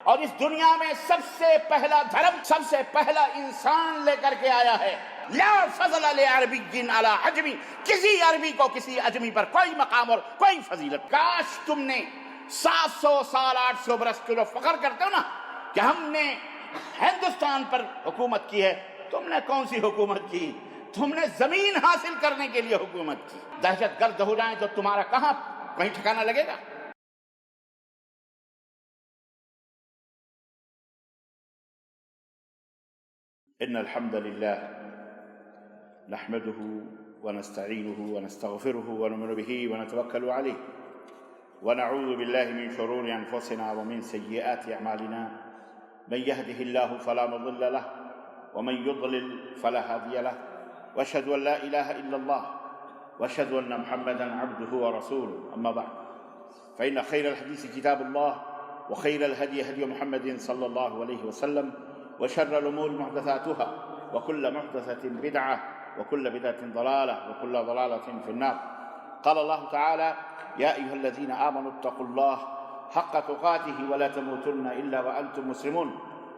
اور اس دنیا میں سب سے پہلا دھرم، سب سے پہلا انسان لے کر کے آیا ہے۔ لا فضل لعربی علی عجمی، کسی عربی کو کسی عجمی پر کوئی مقام اور کوئی فضیلت۔ کاش تم نے 700 سال 800 برس کے جو فخر کرتے ہو نا کہ ہم نے ہندوستان پر حکومت کی ہے، تم نے کون سی حکومت کی؟ تم نے زمین حاصل کرنے کے لیے حکومت کی۔ دہشت گرد ہو جائیں تو تمہارا کہیں ٹھکانہ لگے گا؟ ان الحمد للہ نحمده ونستعینه ونستغفره ونؤمن به ونتوکل علیہ ونعوذ باللہ من شرور انفسنا ومن سیئات اعمالنا من يهده الله فلا مضل له ومن يضلل فلا هادي له واشهد ان لا اله الا الله واشهد ان محمدا عبده ورسوله اما بعد فان خير الحديث كتاب الله وخير الهدي هدي محمد صلى الله عليه وسلم وشر الأمور محدثاتها وكل محدثة بدعة وكل بدعة ضلالة وكل ضلالة في النار. قال الله تعالى: يا أيها الذين آمنوا اتقوا الله حق تقاته ولا تموتن إلا وأنتم مسلمون.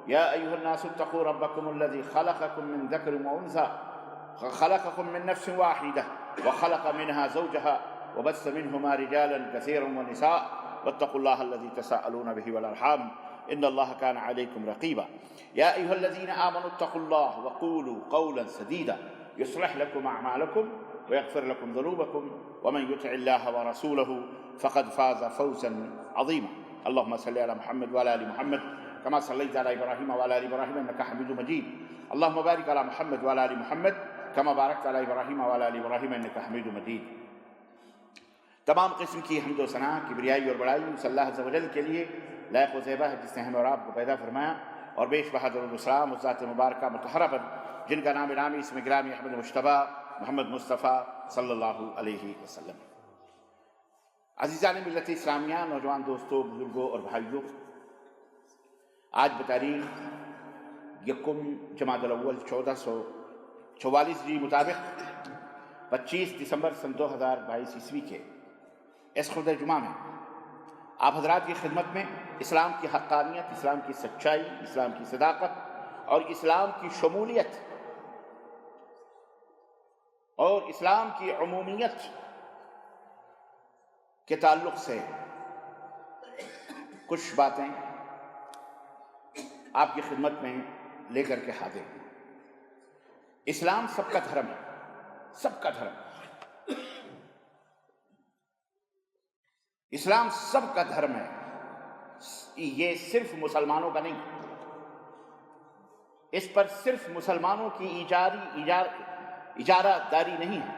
يا أيها الناس اتقوا ربكم الذي خلقكم من ذكر وأنثى خلقكم من نفس واحدة وخلق منها زوجها وبث منهما رجالا كثيرا ونساء واتقوا الله الذي تساءلون به والأرحام إن الله كان عليكم رقيبا. يا أيها الذين آمنوا اتقوا الله وقولوا قولا سديدا يصلح لكم أعمالكم ويغفر لكم ذنوبكم ومن يطع الله ورسوله فقد فاز فوزا عظيما. اللهم صل على محمد وعلى آل محمد كما صليت على إبراهيم وعلى آل إبراهيم إنك حميد مجيد. اللهم بارك على محمد وعلى آل محمد كما باركت على إبراهيم وعلى آل إبراهيم إنك حميد مجيد. تمام قسم کی حمد و ثنا، کبریائی اور بڑائی اس اللہ عز و جل کے لیے لائق و زیبہ ہے جس نے ہمیں اور آپ کو پیدا فرمایا، اور بیش بہادر السلام اس ذات مبارکہ مطہرہ پر جن کا نام نامی اسم گرامی احمد مجتبیٰ محمد مصطفیٰ صلی اللہ علیہ وسلم۔ عزیزان ملت اسلامیہ، نوجوان دوستوں، بزرگوں اور بھائیوں، آج بتاریخ 1 جمادی الاول 1444 ہجری مطابق 25 دسمبر سن 2022 عیسوی کے اس خطبہ جمعہ میں آپ حضرات کی خدمت میں اسلام کی حقانیت، اسلام کی سچائی، اسلام کی صداقت اور اسلام کی شمولیت اور اسلام کی عمومیت کے تعلق سے کچھ باتیں آپ کی خدمت میں لے کر کے حاضر ہیں۔ اسلام سب کا دھرم ہے، سب کا دھرم ہے۔ اسلام سب کا دھرم ہے، یہ صرف مسلمانوں کا نہیں، اس پر صرف مسلمانوں کی اجارہ داری نہیں ہے۔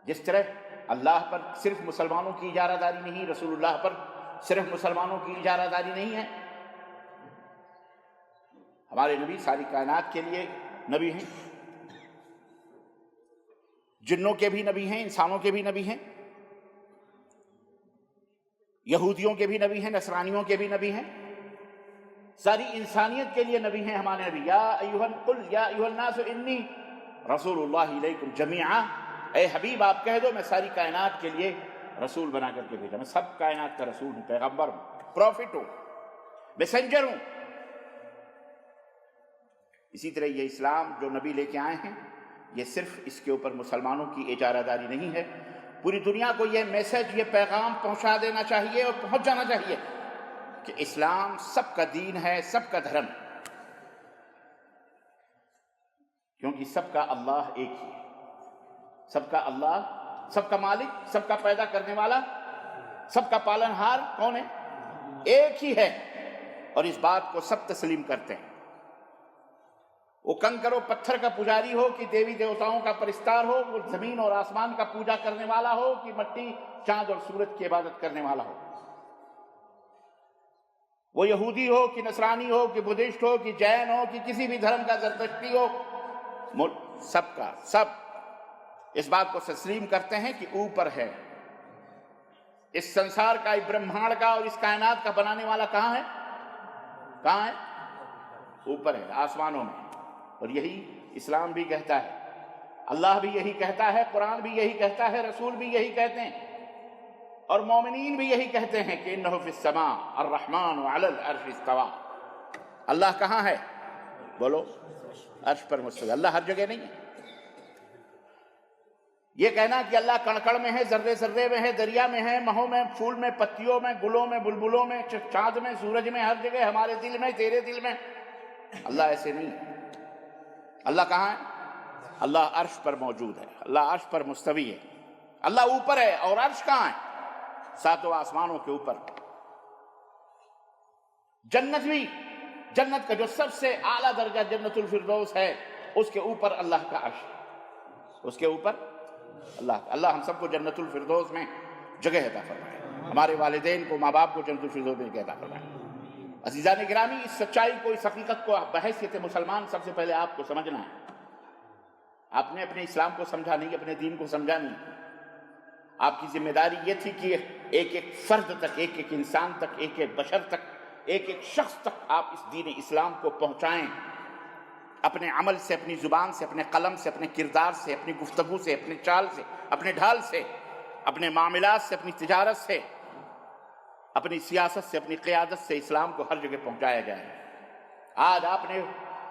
جس طرح اللہ پر صرف مسلمانوں کی اجارہ داری نہیں، رسول اللہ پر صرف مسلمانوں کی اجارہ داری نہیں ہے، ہمارے نبی ساری کائنات کے لیے نبی ہیں، جنوں کے بھی نبی ہیں، انسانوں کے بھی نبی ہیں، یہودیوں کے بھی نبی ہیں، نصرانیوں کے بھی نبی ہیں، ساری انسانیت کے لیے نبی ہیں ہمارے نبی۔ یا ایھا الناس انی رسول اللہ الیکم جمیعا، اے حبیب آپ کہہ دو میں ساری کائنات کے لیے رسول بنا کر کے بھیجا، میں سب کائنات کا رسول ہوں، پیغمبر ہوں، پروفٹ ہوں، میسنجر ہوں۔ اسی طرح یہ اسلام جو نبی لے کے آئے ہیں، یہ صرف اس کے اوپر مسلمانوں کی اجارہ داری نہیں ہے، پوری دنیا کو یہ میسج، یہ پیغام پہنچا دینا چاہیے اور پہنچ جانا چاہیے کہ اسلام سب کا دین ہے، سب کا دھرم ہے، کیونکہ سب کا اللہ ایک ہی ہے، سب کا اللہ، سب کا مالک، سب کا پیدا کرنے والا، سب کا پالنہار کون ہے؟ ایک ہی ہے، اور اس بات کو سب تسلیم کرتے ہیں۔ وہ کنکر و پتھر کا پجاری ہو کہ دیوی دیوتاؤں کا پرستار ہو، وہ زمین اور آسمان کا پوجا کرنے والا ہو کہ مٹی، چاند اور سورج کی عبادت کرنے والا ہو، وہ یہودی ہو کہ نصرانی ہو کہ بدھسٹ ہو کہ جین ہو کہ کسی بھی دھرم کا زرتشتی ہو، سب اس بات کو تسلیم کرتے ہیں کہ اوپر ہے۔ اس سنسار کا، اس برہمانڈ کا اور اس کائنات کا بنانے والا کہاں ہے؟ کہاں ہے؟ اوپر ہے، آسمانوں میں۔ اور یہی اسلام بھی کہتا ہے، اللہ بھی یہی کہتا ہے، قرآن بھی یہی کہتا ہے، رسول بھی یہی کہتے ہیں اور مومنین بھی یہی کہتے ہیں کہ انہ فی السماء الرحمن علی العرش استوى، اللہ کہاں ہے؟ بولو، عرش پر مستوی۔ اللہ ہر جگہ نہیں ہے۔ یہ کہنا کہ اللہ کڑکڑ میں ہے، ذرے ذرے میں ہے، دریا میں ہے، مہوں میں، پھول میں، پتیوں میں، گلوں میں، بلبلوں میں، چاند میں، سورج میں، ہر جگہ، ہمارے دل میں، تیرے دل میں، اللہ ایسے نہیں ہے۔ اللہ کہاں ہے؟ اللہ عرش پر موجود ہے، اللہ عرش پر مستوی ہے، اللہ اوپر ہے۔ اور عرش کہاں ہے؟ ساتوں آسمانوں کے اوپر۔ جنت بھی، جنت کا جو سب سے اعلیٰ درجہ جنت الفردوس ہے، اس کے اوپر اللہ کا عرش ہے، اس کے اوپر اللہ ہم سب کو جنت الفردوس میں جگہ عطا فرمائے، ہمارے والدین کو، ماں باپ کو جنت الفردوس میں جگہ عطا فرمائے۔ عزیزان گرامی، اس سچائی کو، اس حقیقت کو بحیثیت مسلمان سب سے پہلے آپ کو سمجھنا ہے۔ آپ نے اپنے اسلام کو سمجھا نہیں، اپنے دین کو سمجھا نہیں۔ آپ کی ذمہ داری یہ تھی کہ ایک ایک فرد تک، ایک ایک انسان تک، ایک ایک بشر تک، ایک ایک شخص تک آپ اس دین اسلام کو پہنچائیں، اپنے عمل سے، اپنی زبان سے، اپنے قلم سے، اپنے کردار سے، اپنی گفتگو سے، اپنے چال سے، اپنے ڈھال سے، اپنے معاملات سے، اپنی تجارت سے، اپنی سیاست سے، اپنی قیادت سے اسلام کو ہر جگہ پہنچایا جائے۔ آج آپ نے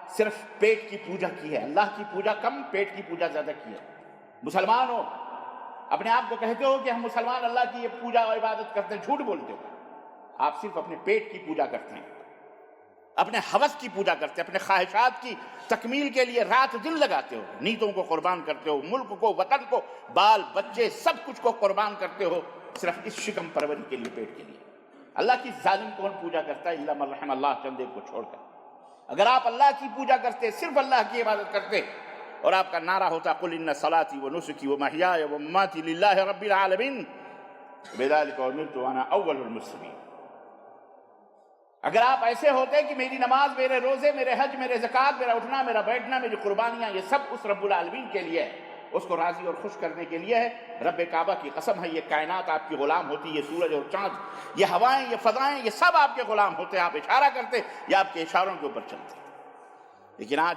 صرف پیٹ کی پوجا کی ہے، اللہ کی پوجا کم، پیٹ کی پوجا زیادہ کی ہے۔ مسلمان ہو، اپنے آپ کو کہتے ہو کہ ہم مسلمان اللہ کی یہ پوجا اور عبادت کرتے ہیں، جھوٹ بولتے ہو۔ آپ صرف اپنے پیٹ کی پوجا کرتے ہیں، اپنے ہوس کی پوجا کرتے ہیں، اپنے خواہشات کی تکمیل کے لیے رات دن لگاتے ہو، نیتوں کو قربان کرتے ہو، ملک کو، وطن کو، بال بچے سب کچھ کو قربان کرتے ہو، صرف اس شکم پروری کے لیے، پیٹ کے لیے۔ اللہ کی ظالم کون پوجا کرتا ہے؟ الا من رحم اللہ، چند ایک کو چھوڑ کر۔ اگر آپ اللہ کی پوجا کرتے، صرف اللہ کی عبادت کرتے، اور آپ کا نعرہ ہوتا قل ان صلاتی و نسکی و محیای و مماتی للہ رب العالمین بذلک امرت وانا اول المسلمین، اگر آپ ایسے ہوتے کہ میری نماز، میرے روزے، میرے حج، میرے زکوٰۃ، میرا اٹھنا، میرا بیٹھنا، میری قربانیاں، یہ سب اس رب العالمین کے لیے ہے، اس کو راضی اور خوش کرنے کے لیے ہے۔ رب کعبہ کی قسم ہے، یہ کائنات آپ کی غلام ہوتی، یہ سورج اور چاند، یہ ہوائیں، یہ فضائیں، یہ سب آپ کے غلام ہوتے، آپ اشارہ کرتے یا آپ کے اشاروں کے اوپر چلتے۔ لیکن آج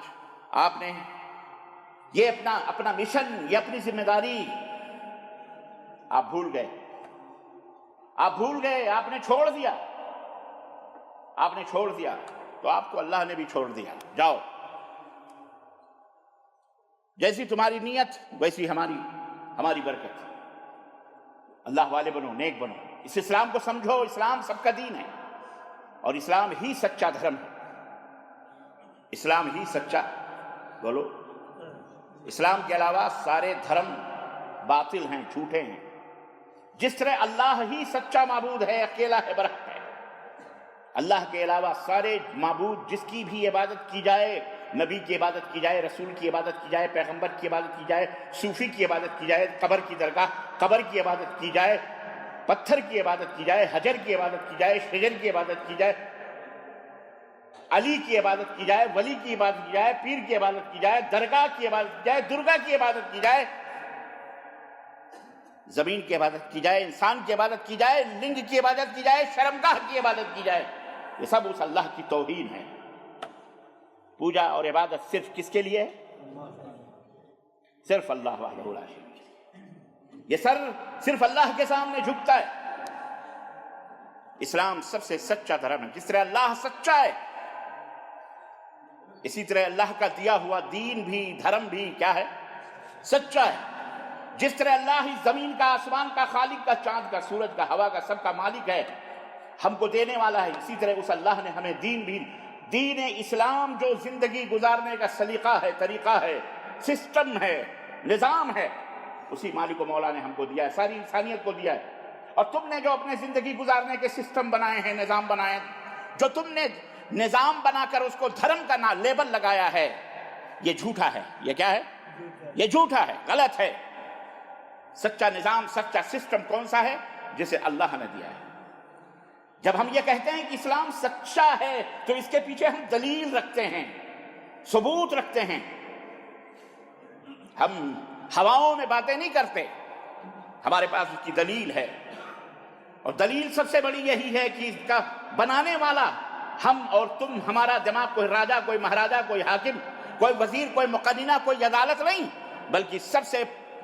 آپ نے یہ اپنا مشن، یہ اپنی ذمہ داری آپ بھول گئے، آپ نے چھوڑ دیا، تو آپ کو اللہ نے بھی چھوڑ دیا۔ جاؤ، جیسی تمہاری نیت ویسی ہماری برکت۔ اللہ والے بنو، نیک بنو، اس اسلام کو سمجھو، اسلام سب کا دین ہے، اور اسلام ہی سچا دھرم ہے، اسلام ہی سچا، بولو، اسلام کے علاوہ سارے دھرم باطل ہیں، جھوٹے ہیں۔ جس طرح اللہ ہی سچا معبود ہے، اکیلا ہے، برحق ہے، اللہ کے علاوہ سارے معبود جس کی بھی عبادت کی جائے، نبی کی عبادت کی جائے، رسول کی عبادت کی جائے، پیغمبر کی عبادت کی جائے، صوفی کی عبادت کی جائے، قبر کی درگاہ، قبر کی عبادت کی جائے، پتھر کی عبادت کی جائے، حجر کی عبادت کی جائے، شجر کی عبادت کی جائے، علی کی عبادت کی جائے، ولی کی عبادت کی جائے، پیر کی عبادت کی جائے، درگاہ کی عبادت کی جائے، درگاہ کی عبادت کی جائے، زمین کی عبادت کی جائے، انسان کی عبادت کی جائے، لنگ کی عبادت کی جائے، شرمگاہ کی عبادت کی جائے، یہ سب اس اللہ کی توہین ہے۔ پوجا اور عبادت صرف کس کے لیے ہے؟ صرف اللہ وحدہ لا شریک۔ یہ سر صرف اللہ کے سامنے جھکتا ہے۔ اسلام سب سے سچا دھرم ہے۔ جس طرح اللہ سچا ہے، اسی طرح اللہ کا دیا ہوا دین بھی، دھرم بھی کیا ہے؟ سچا ہے۔ جس طرح اللہ ہی زمین کا، آسمان کا خالق کا، چاند کا، سورج کا، ہوا کا، سب کا مالک ہے، ہم کو دینے والا ہے، اسی طرح اس اللہ نے ہمیں دین بھی، دین اسلام جو زندگی گزارنے کا سلیقہ ہے، طریقہ ہے، سسٹم ہے، نظام ہے، اسی مالک و مولا نے ہم کو دیا ہے، ساری انسانیت کو دیا ہے۔ اور تم نے جو اپنے زندگی گزارنے کے سسٹم بنائے ہیں، نظام بنائے ہیں، جو تم نے نظام بنا کر اس کو دھرم کا لیبل لگایا ہے، یہ جھوٹا ہے۔ یہ کیا ہے؟ یہ جھوٹا ہے، غلط ہے۔ سچا نظام، سچا سسٹم کون سا ہے؟ جسے اللہ نے دیا ہے۔ جب ہم یہ کہتے ہیں کہ اسلام سچا ہے، تو اس کے پیچھے ہم دلیل رکھتے ہیں، ثبوت رکھتے ہیں۔ ہم ہواؤں میں باتیں نہیں کرتے، ہمارے پاس اس کی دلیل ہے۔ اور دلیل سب سے بڑی یہی ہے کہ اس کا بنانے والا ہم اور تم، ہمارا دماغ کوئی راجہ، کوئی مہاراجہ، کوئی حاکم، کوئی وزیر، کوئی مقننہ، کوئی عدالت نہیں، بلکہ سب سے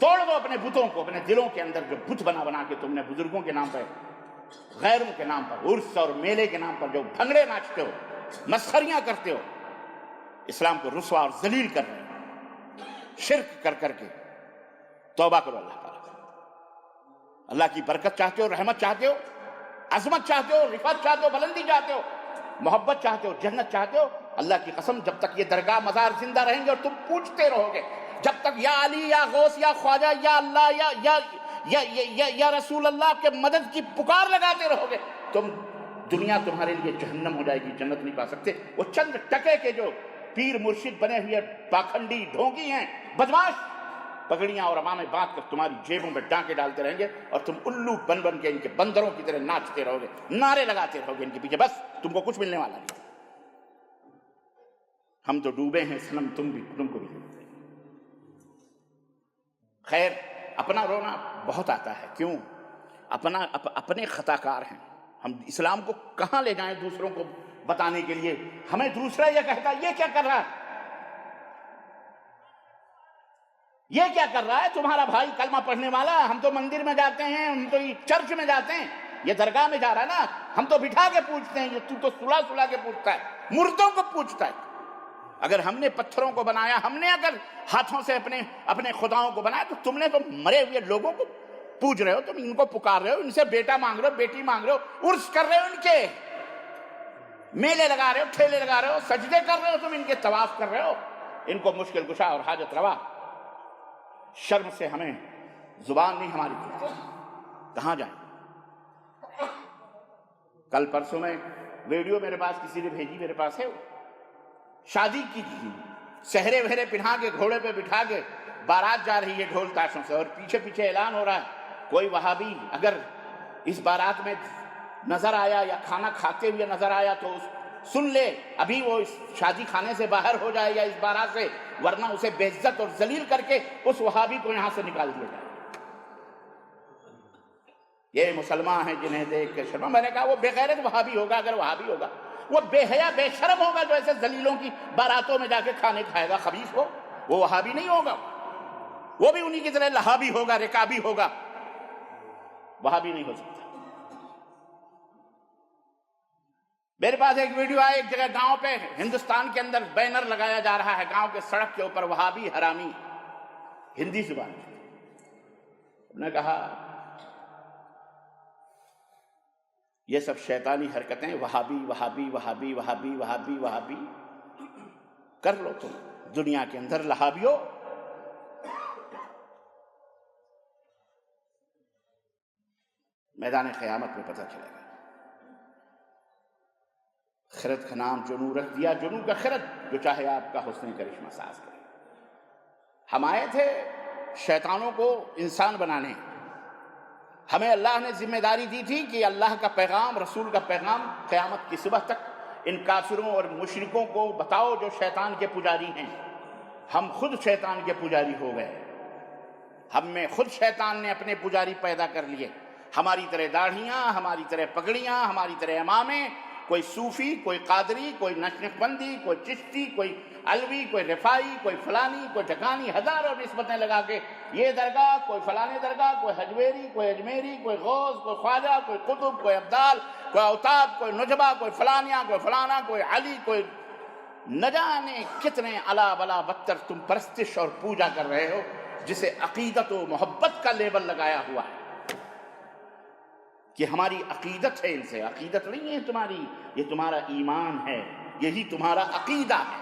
توڑ دو اپنے بتوں کو، اپنے دلوں کے اندر جو بت بنا بنا کے تم نے بزرگوں کے نام پر، غیروں کے نام پر، عرس اور میلے کے نام پر جو بھنگڑے ناچتے ہو، مسخریاں کرتے ہو، اسلام کو رسوا اور ذلیل کر رہے ہو، شرک کر کر کے توبہ کرو اللہ تعالیٰ سے۔ اللہ کی برکت چاہتے ہو، رحمت چاہتے ہو، عظمت چاہتے ہو، رفعت چاہتے ہو، بلندی چاہتے ہو، محبت چاہتے ہو، جنت چاہتے ہو، اللہ کی قسم جب تک یہ درگاہ مزار زندہ رہیں گے اور تم پوچھتے رہو گے، جب تک یا علی یا غوث یا خواجہ یا اللہ یا رسول اللہ کے مدد کی پکار لگاتے رہو گے، دنیا تمہارے لیے جہنم ہو جائے گی، جنت نہیں پا سکتے۔ وہ چند ٹکے کے جو پیر مرشد بنے ہوئے پاکھنڈی ڈھونگی ہیں، بدماش، پگڑیاں اور امامے باندھ کر تمہاری جیبوں میں ڈانکے ڈالتے رہیں گے اور تم الو بن بن کے ان کے بندروں کی طرح ناچتے رہو گے، نعرے لگاتے رہو گے ان کے پیچھے، بس تم کو کچھ ملنے والا نہیں۔ ہم تو ڈوبے ہیں صنم، تم کو بھی ڈوبے۔ خیر، اپنا رونا بہت آتا ہے، کیوں؟ اپنے خطا کار ہیں ہم۔ اسلام کو کہاں لے جائیں دوسروں کو بتانے کے لیے؟ ہمیں دوسرا یہ کہتا ہے یہ کیا کر رہا ہے، یہ کیا کر رہا ہے تمہارا بھائی کلمہ پڑھنے والا؟ ہم تو مندر میں جاتے ہیں، ہم تو چرچ میں جاتے ہیں، یہ درگاہ میں جا رہا ہے نا، ہم تو بٹھا کے پوچھتے ہیں، یہ تو سلا کے پوچھتا ہے، مردوں کو پوچھتا ہے۔ اگر ہم نے پتھروں کو بنایا، ہم نے اگر ہاتھوں سے اپنے خداؤں کو بنایا، تو تم نے تو مرے ہوئے لوگوں کو پوج رہے ہو، تم ان کو پکار رہے ہو، ان سے بیٹا مانگ رہے ہو، بیٹی مانگ رہے ہو، عرس کر رہے ہو، ان کے میلے لگا رہے ہو، ٹھیلے لگا رہے ہو، سجدے کر رہے ہو، تم ان کے طواف کر رہے ہو، ان کو مشکل کشا اور حاجت روا۔ شرم سے ہمیں زبان نہیں ہماری کھلتی، کہاں جائیں؟ کل پرسوں میں ویڈیو میرے پاس کسی نے بھیجی، میرے پاس ہے، شادی کی سہرے وہرے پہنا کے گھوڑے پہ بٹھا کے بارات جا رہی ہے ڈھول تاشوں سے، اور پیچھے پیچھے اعلان ہو رہا ہے کوئی وہابی اگر اس بارات میں نظر آیا یا کھانا کھاتے ہوئے نظر آیا تو سن لے، ابھی وہ اس شادی خانے سے باہر ہو جائے یا اس بارات سے، ورنہ اسے بے عزت اور ذلیل کر کے اس وہابی کو یہاں سے نکال دیا جائے۔ یہ مسلمان ہیں جنہیں دیکھ کے شرم۔ میں نے کہا وہ بے غیرت وہابی ہوگا، اگر وہابی ہوگا، وہ بے حیا بے شرم ہوگا جو ایسے ذلیلوں کی باراتوں میں جا کے کھانے کھائے گا، خبیث ہو، وہ وہابی نہیں ہوگا، وہ بھی انہی کی طرح لہابی ہوگا، رکابی ہوگا، وہابی نہیں ہو سکتا۔ میرے پاس ایک ویڈیو آیا، ایک جگہ گاؤں پہ ہندوستان کے اندر بینر لگایا جا رہا ہے گاؤں کے سڑک کے اوپر، وہابی حرامی، ہندی زبان میں۔ نے کہا یہ سب شیطانی حرکتیں، وہابی وہابی وہابی وہابی وہابی وہابی کر لو تم دنیا کے اندر لہابیو۔ میدان قیامت میں پتہ چلے گا۔ خرد کا نام جنو رکھ دیا، جنو کا خرد، جو چاہے آپ کا حسن کرشمہ ساز کرے۔ ہم آئے تھے شیطانوں کو انسان بنانے، ہمیں اللہ نے ذمہ داری دی تھی کہ اللہ کا پیغام، رسول کا پیغام قیامت کی صبح تک ان کافروں اور مشرکوں کو بتاؤ جو شیطان کے پجاری ہیں۔ ہم خود شیطان کے پجاری ہو گئے، ہم میں خود شیطان نے اپنے پجاری پیدا کر لیے، ہماری طرح داڑھیاں، ہماری طرح پگڑیاں، ہماری طرح امامے، کوئی صوفی، کوئی قادری، کوئی نقشبندی، کوئی چشتی، کوئی علوی، کوئی رفائی، کوئی فلانی، کوئی ٹھکانی، ہزاروں نسبتیں لگا کے یہ درگاہ، کوئی فلانے درگاہ، کوئی حجویری، کوئی اجمیری، کوئی غوث، کوئی خواجہ، کوئی قطب، کوئی ابدال، کوئی اوتاد، کوئی نجبہ، کوئی فلانیاں، کوئی فلانا، کوئی علی، کوئی نہ جانے کتنے الا بلا بدتر تم پرستش اور پوجا کر رہے ہو، جسے عقیدت و محبت کا لیبل لگایا ہوا ہے کہ ہماری عقیدت ہے ان سے۔ عقیدت نہیں ہے تمہاری، یہ تمہارا ایمان ہے، یہی تمہارا عقیدہ ہے،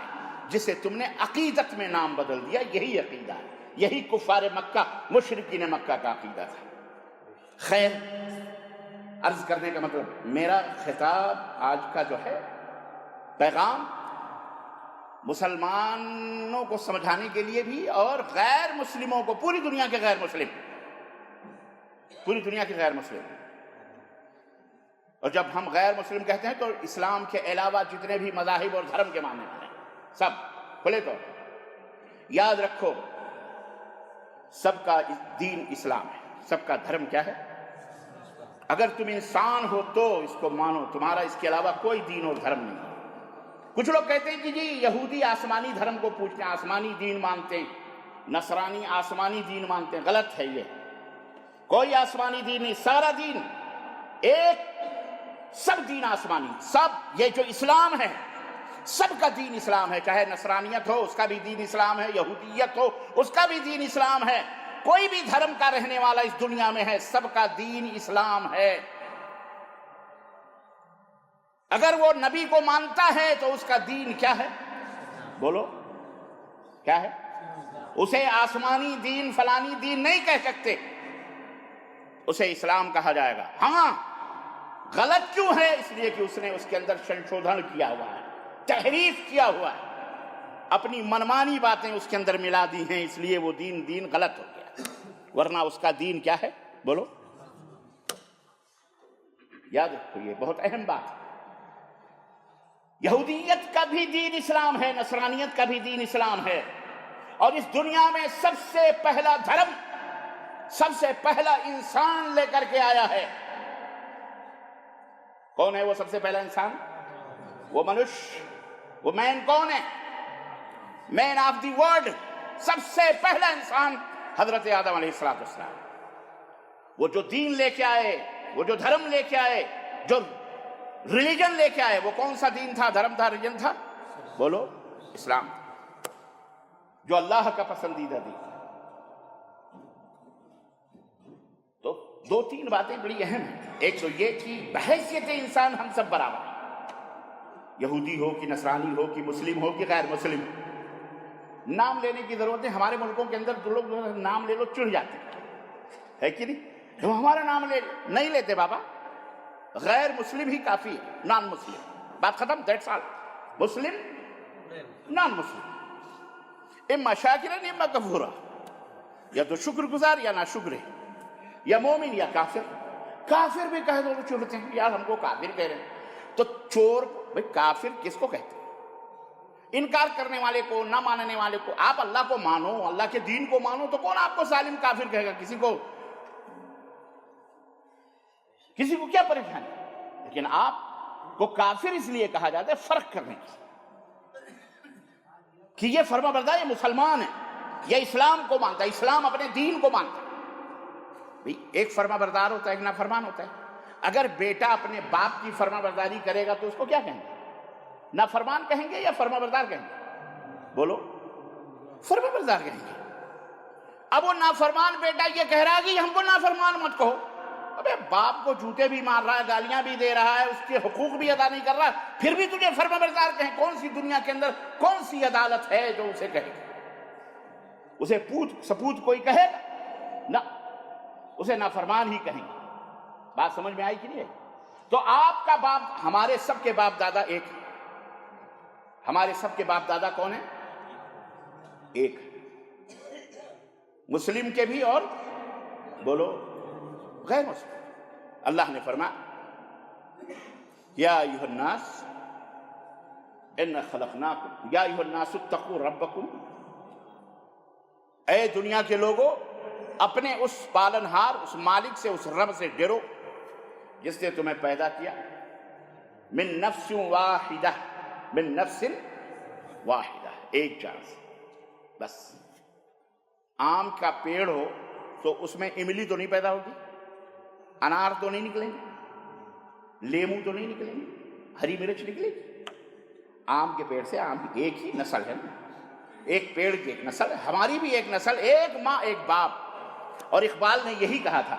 جسے تم نے عقیدت میں نام بدل دیا، یہی عقیدہ ہے، یہی کفار مکہ، مشرکین مکہ کا عقیدہ تھا۔ خیر، عرض کرنے کا مطلب، میرا خطاب آج کا جو ہے پیغام مسلمانوں کو سمجھانے کے لیے بھی، اور غیر مسلموں کو، پوری دنیا کے غیر مسلم، پوری دنیا کے غیر مسلم۔ اور جب ہم غیر مسلم کہتے ہیں تو اسلام کے علاوہ جتنے بھی مذاہب اور دھرم کے ماننے والے ہیں، سب کھلے طور پر یاد رکھو، سب کا دین اسلام ہے، سب کا دھرم کیا ہے؟ اگر تم انسان ہو تو اس کو مانو، تمہارا اس کے علاوہ کوئی دین اور دھرم نہیں۔ کچھ لوگ کہتے ہیں کہ جی یہودی آسمانی دھرم کو پوچھتے ہیں، آسمانی دین مانتے ہیں، نصرانی آسمانی دین مانتے ہیں، غلط ہے یہ، کوئی آسمانی دین نہیں، سارا دین ایک، سب دین آسمانی، سب یہ جو اسلام ہے سب کا دین اسلام ہے، چاہے نصرانیت ہو اس کا بھی دین اسلام ہے، یہودیت ہو اس کا بھی دین اسلام ہے، کوئی بھی دھرم کا رہنے والا اس دنیا میں ہے سب کا دین اسلام ہے۔ اگر وہ نبی کو مانتا ہے تو اس کا دین کیا ہے؟ بولو کیا ہے؟ اسے آسمانی دین فلانی دین نہیں کہہ سکتے، اسے اسلام کہا جائے گا۔ ہاں غلط کیوں ہے؟ اس لیے کہ اس نے اس کے اندر سنشودھن کیا ہوا ہے، تحریف کیا ہوا ہے، اپنی منمانی باتیں اس کے اندر ملا دی ہیں، اس لیے وہ دین غلط ہو گیا، ورنہ اس کا دین کیا ہے؟ بولو، یاد رکھو یہ بہت اہم بات ہے۔ یہودیت کا بھی دین اسلام ہے، نصرانیت کا بھی دین اسلام ہے، اور اس دنیا میں سب سے پہلا دھرم، سب سے پہلا انسان لے کر کے آیا ہے۔ کون ہے وہ سب سے پہلا انسان؟ وہ منش، وہ مین کون ہے؟ مین آف دی ورلڈ، سب سے پہلا انسان حضرت آدم علیہ السلام۔ وہ جو دین لے کے آئے، وہ جو دھرم لے کے آئے، جو ریلیجن لے کے آئے، وہ کون سا دین تھا، دھرم تھا، ریلیجن تھا؟ بولو، اسلام، جو اللہ کا پسندیدہ دین۔ تو دو تین باتیں بڑی اہم ہیں، ایک تو یہ کہ بحیثیت انسان ہم سب برابر ہیں، یہودی ہو کہ نصرانی ہو کہ مسلم ہو کہ غیر مسلم۔ نام لینے کی ضرورت ہے، ہمارے ملکوں کے اندر جو لوگ نام لے لو چڑھ جاتے ہے کہ نہیں؟ تو ہمارا نام نہیں لیتے بابا، غیر مسلم ہی کافی ہے، نان مسلم، بات ختم، دیٹس آل۔ مسلم، نان مسلم، اما شاکرن اما کفورا، یا تو شکر گزار یا نا شکر ہے، یا مومن یا کافر۔ کافر بھی کہہ دو چڑھتے ہیں، یار ہم کو کافر کہہ رہے ہیں، تو چور بھائی کافر کس کو کہتے ہیں؟ انکار کرنے والے کو، نہ ماننے والے کو۔ آپ اللہ کو مانو، اللہ کے دین کو مانو، تو کون آپ کو ظالم کافر کہے گا؟ کسی کو کیا پریشانی؟ لیکن آپ کو کافر اس لیے کہا جاتا ہے فرق کرنے کی، کہ یہ فرما بردار، یہ مسلمان ہے، یہ اسلام کو مانتا ہے، اسلام اپنے دین کو مانتا ہے۔ بھئی ایک فرما بردار ہوتا ہے، ایک نافرمان ہوتا ہے۔ اگر بیٹا اپنے باپ کی فرما برداری کرے گا تو اس کو کیا کہیں گے؟ نافرمان کہیں گے یا فرما بردار کہیں گے؟ بولو، فرما بردار کہیں گے۔ اب وہ نافرمان بیٹا یہ کہہ رہا ہے کہ ہم کو نافرمان مت کہو۔ ابے باپ کو جوتے بھی مار رہا ہے، گالیاں بھی دے رہا ہے، اس کے حقوق بھی ادا نہیں کر رہا، پھر بھی تجھے فرما بردار کہیں؟ کون سی دنیا کے اندر کون سی عدالت ہے جو اسے کہے گا؟ اسے پوت سپوت کوئی کہے گا؟ نہ، اسے نافرمان ہی کہیں گے۔ بات سمجھ میں آئی کہ نہیں؟ تو آپ کا باپ، ہمارے سب کے باپ دادا ایک ہیں، ہمارے سب کے باپ دادا کون ہیں؟ ایک، مسلم کے بھی اور بولو غیر مسلم۔ اللہ نے فرمایا یا ایھا الناس انا خلقناکم یا ایھا الناس اتقوا ربکم، اے دنیا کے لوگوں اپنے اس پالنہار، اس مالک سے، اس رب سے ڈرو جس نے تمہیں پیدا کیا، من نفس واحدہ، من نفس واحدہ، ایک جان سے۔ بس آم کا پیڑ ہو تو اس میں املی تو نہیں پیدا ہوگی، انار تو نہیں نکلیں گے، لیمو تو نہیں نکلیں گے، ہری مرچ نکلے گی؟ آم کے پیڑ سے، آم کی ایک ہی نسل ہے نا، ایک پیڑ کی ایک نسل ہے، ہماری بھی ایک نسل، ایک ماں ایک باپ۔ اور اقبال نے یہی کہا تھا،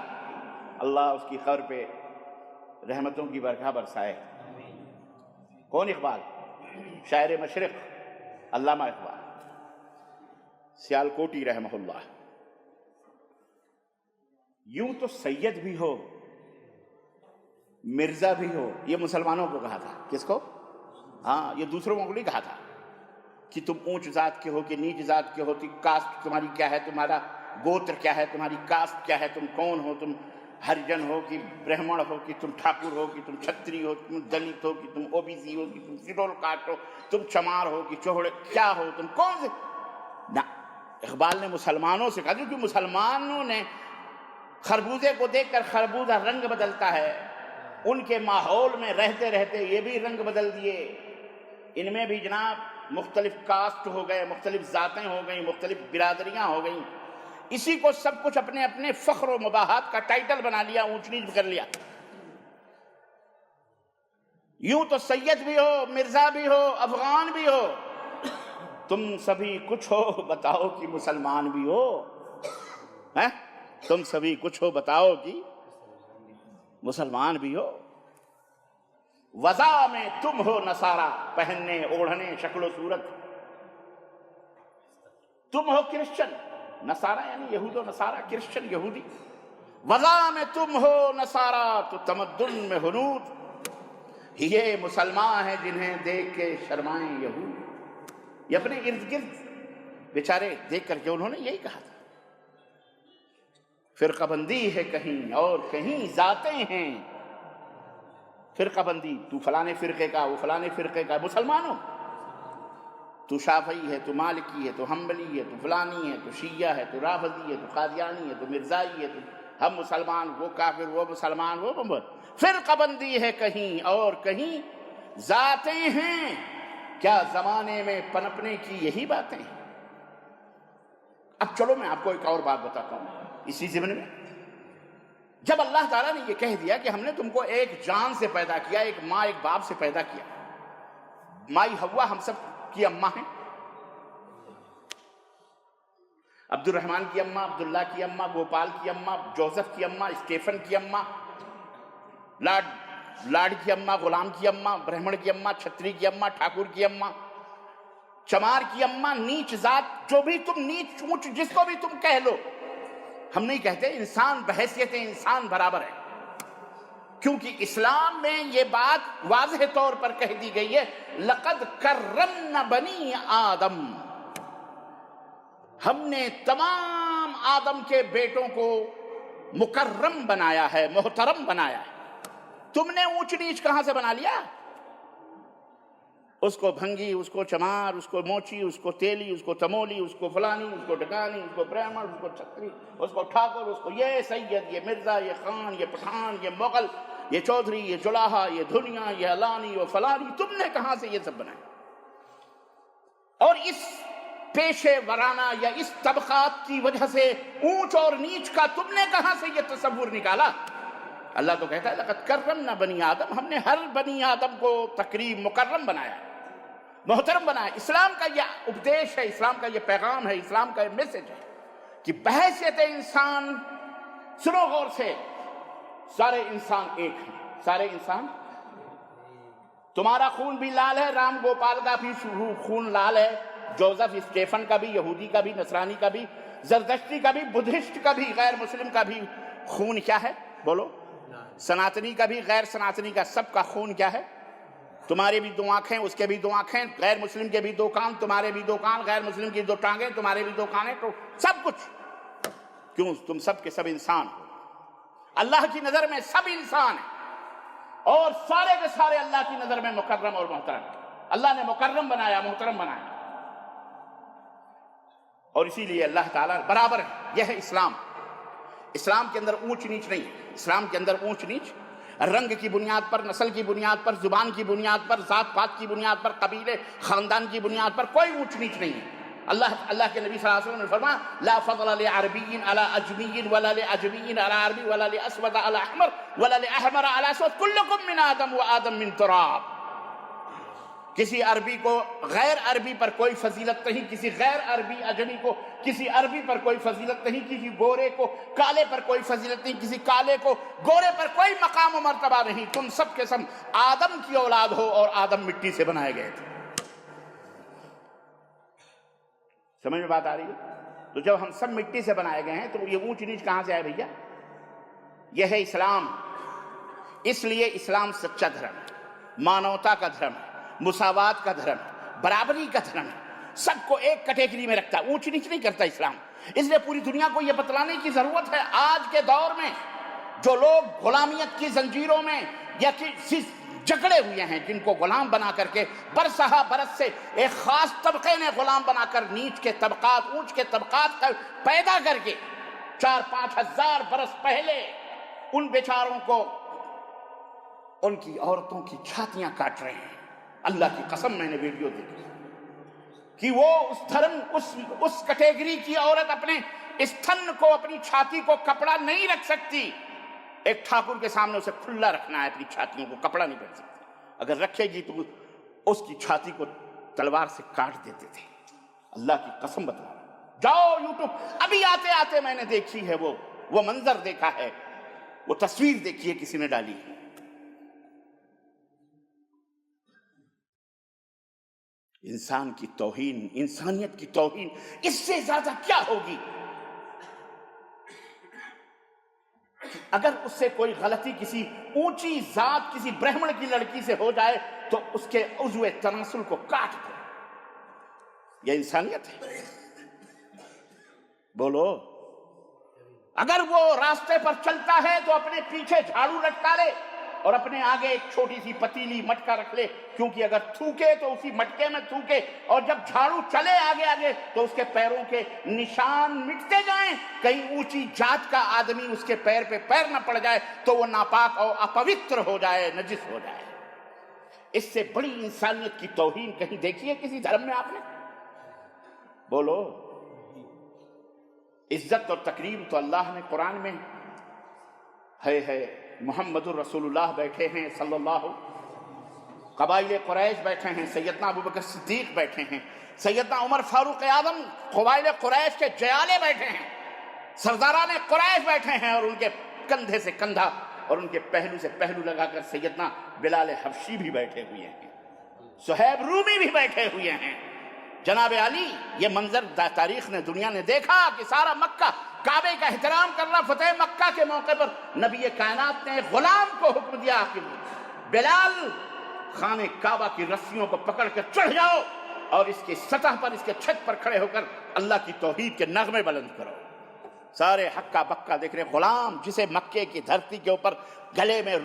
اللہ اس کی قبر پہ رحمتوں کی برکھا برسائے۔ کون اقبال؟ شاعر مشرق علامہ اقبال سیالکوٹی رحمہ اللہ۔ یوں تو سید بھی ہو، مرزا بھی ہو، یہ مسلمانوں کو کہا تھا۔ کس کو؟ ہاں، یہ دوسروں کو نہیں کہا تھا کہ تم اونچ ذات کے ہو کہ نیچ ذات کے ہو، کاسٹ تمہاری کیا ہے، تمہارا گوتر کیا ہے، تمہاری کاسٹ کیا ہے، تم کون ہو، تم ہریجن ہو کہ برہمن ہو کہ تم ٹھاکر ہو کہ تم چھتری ہو، تم دلت ہو کہ تم او بی سی ہو کہ تم شیڈول کاسٹ ہو، تم چمار ہو کہ چوہڑے، کیا ہو تم، کون سے؟ نہ، اقبال نے مسلمانوں سے کہا، کیونکہ مسلمانوں نے خربوزے کو دیکھ کر خربوزہ رنگ بدلتا ہے، ان کے ماحول میں رہتے رہتے یہ بھی رنگ بدل دیے، ان میں بھی جناب مختلف کاسٹ ہو گئے، مختلف ذاتیں ہو گئیں، مختلف برادریاں ہو گئیں، اسی کو سب کچھ اپنے اپنے فخر و مباحات کا ٹائٹل بنا لیا، اونچ نیچ کر لیا۔ یوں تو سید بھی ہو، مرزا بھی ہو، افغان بھی ہو، تم سبھی کچھ ہو، بتاؤ کہ مسلمان بھی ہو؟ تم سبھی کچھ ہو، بتاؤ کہ مسلمان بھی ہو؟ وضع میں تم ہو نصارہ، پہننے اوڑھنے شکل و صورت تم ہو کرسچن، نصارہ یعنی یہود و نصارہ، کرسچن یہودی۔ وضع میں تم ہو نصارہ تو تمدن میں ہنود، یہ مسلمان ہیں جنہیں دیکھ کے شرمائیں یہود۔ یہ اپنے ارد گرد بیچارے دیکھ کر کے انہوں نے یہی کہا تھا، فرقہ بندی ہے کہیں اور کہیں ذاتیں ہیں۔ فرقہ بندی، تو فلانے فرقے کا، وہ فلانے فرقے کا، مسلمانوں تو شافعی ہے، تو مالکی ہے، تو حنبلی ہے، تو فلانی ہے، تو شیعہ ہے، تو رافضی ہے، تو قادیانی ہے، تو مرزائی ہے، تو ہم مسلمان، وہ کافر، وہ مسلمان، وہ فرقہ بندی ہے کہیں اور کہیں ذاتیں ہیں۔ کیا زمانے میں پنپنے کی یہی باتیں ہیں؟ اب چلو میں آپ کو ایک اور بات بتاتا ہوں اسی ضمن میں۔ جب اللہ تعالیٰ نے یہ کہہ دیا کہ ہم نے تم کو ایک جان سے پیدا کیا، ایک ماں ایک باپ سے پیدا کیا، مائی حوا ہم سب کی اماں ہیں، عبد الرحمن کی اماں، عبداللہ کی اماں، گوپال کی اماں، جوزف کی اماں، اسٹیفن کی اماں، لاڈ کی اماں، غلام کی اماں، برہمن کی اماں، چھتری کی اماں، ٹھاکر کی اماں، چمار کی اماں، نیچ ذات، جو بھی تم نیچ اونچ جس کو بھی تم کہہ لو، ہم نہیں کہتے، انسان بحیثیت انسان برابر ہے، کیونکہ اسلام میں یہ بات واضح طور پر کہہ دی گئی ہے، لقد کرمنا بنی آدم، ہم نے تمام آدم کے بیٹوں کو مکرم بنایا ہے، محترم بنایا ہے۔ تم نے اونچ نیچ کہاں سے بنا لیا؟ اس کو بھنگی، اس کو چمار، اس کو موچی، اس کو تیلی، اس کو تمولی، اس کو فلانی، اس کو ڈکانی، اس کو برہمن، اس کو چھتری، اس کو ٹھاکر، اس کو یہ سید، یہ مرزا، یہ خان، یہ پٹھان، یہ مغل، یہ چودھری، یہ جلاہا، یہ دھنیا، یہ علانی، وہ فلانی، تم نے کہاں سے یہ سب بنایا؟ اور اس پیشے ورانہ یا اس طبقات کی وجہ سے اونچ اور نیچ کا تم نے کہاں سے یہ تصور نکالا؟ اللہ تو کہتا ہے لقد کرمنا بنی آدم، ہم نے ہر بنی آدم کو تکریم، مکرم بنایا، محترم بنایا۔ اسلام کا یہ اپدیش ہے، اسلام کا یہ پیغام ہے، اسلام کا یہ میسج ہے کہ بحیثیت انسان، سنو غور سے، سارے انسان ایک ہیں، سارے انسان، تمہارا خون بھی لال ہے، رام گوپال کا بھی خون لال ہے، جوزف اسٹیفن کا بھی، یہودی کا بھی، نصرانی کا بھی، زردشتی کا بھی، بدھسٹ کا بھی، غیر مسلم کا بھی خون کیا ہے؟ بولو۔ سناتنی کا بھی، غیر سناتنی کا، سب کا خون کیا ہے؟ تمہارے بھی دو آنکھیں، اس کے بھی دو آنکھیں، غیر مسلم کے بھی دو کان، تمہارے بھی دو کان، غیر مسلم کی دو ٹانگیں، تمہارے بھی دو کانیں، تو سب کچھ، کیوں؟ تم سب کے سب انسان ہو، اللہ کی نظر میں سب انسان ہیں، اور سارے کے سارے اللہ کی نظر میں مکرم اور محترم۔ اللہ نے مکرم بنایا، محترم بنایا، اور اسی لیے اللہ تعالیٰ برابر ہے۔ یہ ہے اسلام۔ اسلام کے اندر اونچ نیچ نہیں، اسلام کے اندر اونچ نیچ رنگ کی بنیاد پر، نسل کی بنیاد پر، زبان کی بنیاد پر، ذات پات کی بنیاد پر، قبیلے خاندان کی بنیاد پر کوئی اونچ نیچ نہیں ہے۔ اللہ کے نبی صلی اللہ علیہ وسلم نے فرمایا لا فضل لعربی علی اجمی ولا لعجمی علی عربی ولا لاسود علی احمر ولا لاحمر علی اسود کلکم من آدم وآدم من تراب۔ کسی عربی کو غیر عربی پر کوئی فضیلت نہیں، کسی غیر عربی اجمی کو کسی عربی پر کوئی فضیلت نہیں، کسی گورے کو کالے پر کوئی فضیلت نہیں، کسی کالے کو گورے پر کوئی مقام و مرتبہ نہیں، تم سب کے سب آدم کی اولاد ہو، اور آدم مٹی سے بنائے گئے تھے۔ سمجھ میں بات آ رہی ہے؟ تو جب ہم سب مٹی سے بنائے گئے ہیں تو یہ اونچ نیچ کہاں سے آئے بھیا؟ یہ ہے اسلام۔ اس لیے اسلام سچا دھرم ہے، مانوتا کا دھرم ہے، مساوات کا دھرم ہے، برابری کا دھرم ہے، سب کو ایک کیٹیگری میں رکھتا ہے، اونچ نیچ نہیں کرتا اسلام۔ اس لیے پوری دنیا کو یہ بتلانے کی ضرورت ہے آج کے دور میں جو لوگ غلامیت کی زنجیروں میں یا کسی جکڑے ہوئے ہیں، جن کو غلام بنا کر کے برسہ برس سے ایک خاص طبقے نے غلام بنا کر نیچ کے طبقات، اونچ کے طبقات پیدا کر کے 4-5 ہزار برس پہلے ان بیچاروں کو ان کی عورتوں کی چھاتیاں کاٹ رہے ہیں۔ اللہ کی قسم میں نے ویڈیو دیکھی، کہ وہ اس دھرم اس کیٹیگری کی عورت اپنے استھن کو، اپنی چھاتی کو کپڑا نہیں رکھ سکتی. ایک ٹھاکر کے سامنے اسے کھلا رکھنا ہے، اپنی چھاتیوں کو کپڑا نہیں پہن سکتی. اگر رکھے گی تو اس کی چھاتی کو تلوار سے کاٹ دیتے تھے. اللہ کی قسم بتا رہا ہوں، جاؤ یوٹیوب، ابھی آتے آتے میں نے دیکھی ہے، وہ منظر دیکھا ہے، وہ تصویر دیکھی ہے کسی نے ڈالی. انسان کی توہین، انسانیت کی توہین اس سے زیادہ کیا ہوگی؟ اگر اس سے کوئی غلطی کسی اونچی ذات، کسی برہمن کی لڑکی سے ہو جائے تو اس کے عضو تناسل کو کاٹ دو. یہ انسانیت ہے؟ بولو. اگر وہ راستے پر چلتا ہے تو اپنے پیچھے جھاڑو لٹکا لے اور اپنے آگے ایک چھوٹی سی پتیلی مٹکا رکھ لے، کیونکہ اگر تھوکے تو اسی مٹکے میں تھوکے، اور جب جھاڑو چلے آگے آگے تو اس کے پیروں کے نشان مٹتے جائیں. کہیں اونچی جات کا آدمی اس کے پیر پہ پیر نہ پڑ جائے تو وہ ناپاک اور اپوتر ہو جائے، نجس ہو جائے. اس سے بڑی انسانیت کی توہین کہیں دیکھی ہے کسی دھرم میں آپ نے؟ بولو. عزت اور تکریم تو اللہ نے قرآن میں ہے. محمد الرسول اللہ بیٹھے ہیں صلی اللہ، قبائل قریش بیٹھے ہیں، سیدنا ابوبکر صدیق بیٹھے ہیں، سیدنا عمر فاروق اعظم قبائل قریش کے جیالے بیٹھے ہیں، سرداران قریش بیٹھے ہیں، اور ان کے کندھے سے کندھا اور ان کے پہلو سے پہلو لگا کر سیدنا بلال حبشی بھی بیٹھے ہوئے ہیں، صہیب رومی بھی بیٹھے ہوئے ہیں. جناب علی، یہ منظر تاریخ نے، دنیا نے دیکھا کہ سارا مکہ کعبے کا احترام کر رہا. فتح مکہ کے موقع پر نبی کائنات نے غلام کو حکم دیا کہ بلال خانے کعبہ کی رسیوں کو پکڑ کر چڑھ جاؤ اور اس کی سطح پر، اس کے چھت پر کھڑے ہو کر اللہ کی توحید کے نغمے بلند کرو. سارے ہکا بکا دیکھ رہے. غلام جسے مکے کی دھرتی کے اوپر گلے میں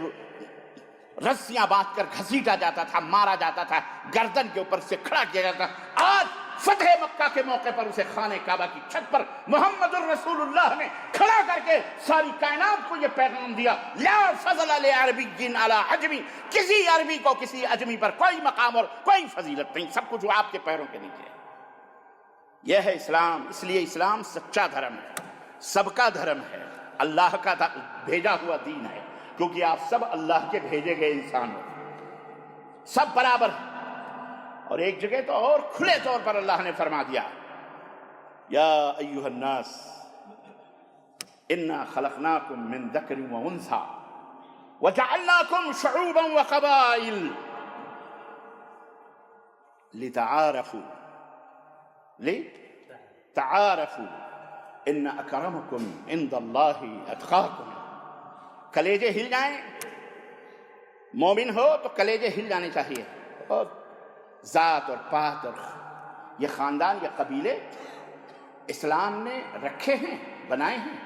رسیاں باندھ کر گھسیٹا جاتا تھا، مارا جاتا تھا، گردن کے اوپر سے کھڑا کیا جاتا، آج فتح مکہ کے موقع پر اسے خانہ کعبہ کی چھت پر محمد الرسول اللہ نے کھڑا کر کے ساری کائنات کو یہ پیغام دیا، لا فضل لعربی علی عجمی، کسی عربی کو کسی عجمی پر کوئی مقام اور کوئی فضیلت نہیں، سب کچھ آپ کے پیروں کے نیچے. یہ ہے اسلام. اس لیے اسلام سچا دھرم ہے، سب کا دھرم ہے، اللہ کا بھیجا ہوا دین ہے، کیونکہ آپ سب اللہ کے بھیجے گئے انسان ہو، سب برابر ہیں. اور ایک جگہ تو اور کھلے طور پر اللہ نے فرما دیا، یا ایھا الناس انا خلقناکم من ذکر و انثی وجعلناکم شعوبا وقبائل لتعارفوا ان اکرمکم عند اللہ اتقاکم. کلیجے ہل جائیں، مومن ہو تو کلیجے ہل جانے چاہیے. اور ذات اور پات اور یہ خاندان، یہ قبیلے اسلام نے رکھے ہیں، بنائے ہیں،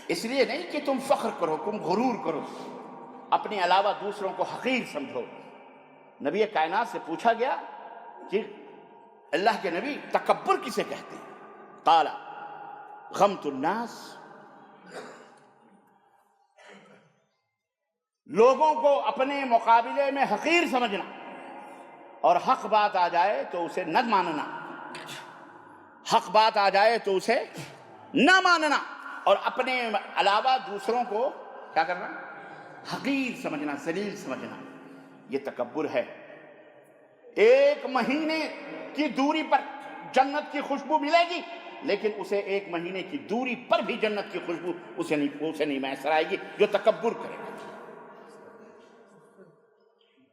اس لیے نہیں کہ تم فخر کرو، تم غرور کرو، اپنے علاوہ دوسروں کو حقیر سمجھو. نبی کائنات سے پوچھا گیا کہ اللہ کے نبی تکبر کسے کہتے ہیں؟ قال غمت الناس، لوگوں کو اپنے مقابلے میں حقیر سمجھنا، اور حق بات آ جائے تو اسے نہ ماننا، حق بات آ جائے تو اسے نہ ماننا، اور اپنے علاوہ دوسروں کو کیا کرنا؟ حقیر سمجھنا، ذلیل سمجھنا. یہ تکبر ہے. ایک مہینے کی دوری پر جنت کی خوشبو ملے گی، لیکن اسے ایک مہینے کی دوری پر بھی جنت کی خوشبو اسے نہیں میسر آئے گی جو تکبر کرے گا.